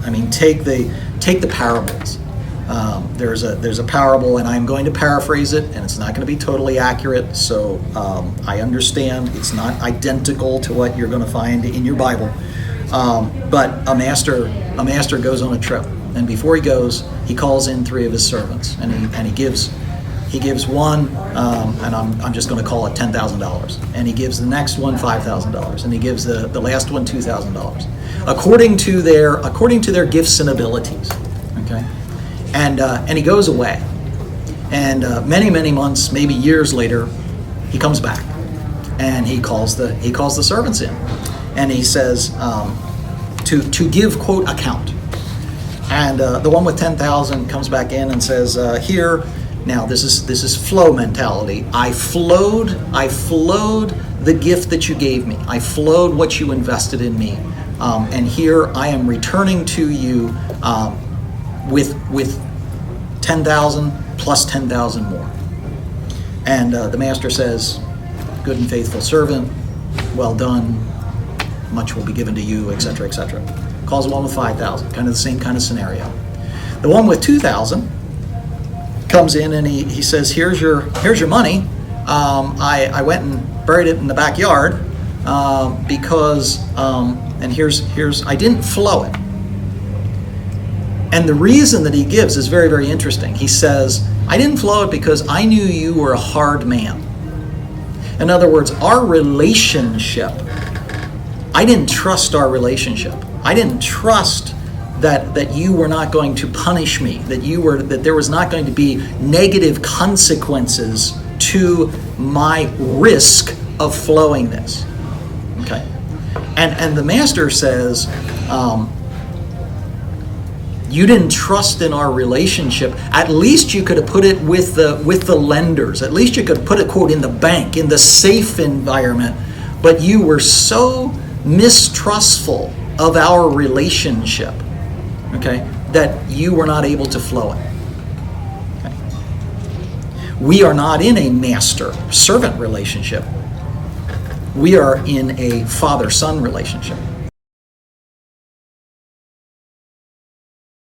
I mean, take the parables. There's a parable, and I'm going to paraphrase it, and it's not going to be totally accurate. So I understand it's not identical to what you're going to find in your Bible. But a master goes on a trip, and before he goes, he calls in 3 of his servants, and he gives one, and I'm just going to call it $10,000, and he gives the next one $5,000, and he gives the last one $2,000, according to their gifts and abilities. Okay, and he goes away, and many months, maybe years later, he comes back, and he calls the servants in, and he says to give quote account, and the one with 10,000 comes back in and says here. Now this is flow mentality. I flowed the gift that you gave me. I flowed what you invested in me, and here I am returning to you with 10,000 plus 10,000 more. And the master says, "Good and faithful servant, well done. Much will be given to you," etc., etc. Calls the one with 5,000, kind of the same kind of scenario. The one with 2,000. Comes in and he says, here's your money. I went and buried it in the backyard because and here's I didn't flow it. And the reason that he gives is very, very interesting. He says, I didn't flow it because I knew you were a hard man. In other words, our relationship, I didn't trust our relationship. I didn't trust that you were not going to punish me, that there was not going to be negative consequences to my risk of flowing this. Okay, and the master says, you didn't trust in our relationship. At least you could have put it with the lenders. At least you could have put it quote in the bank, in the safe environment. But you were so mistrustful of our relationship. Okay, that you were not able to flow it. Okay. We are not in a master-servant relationship. We are in a father-son relationship.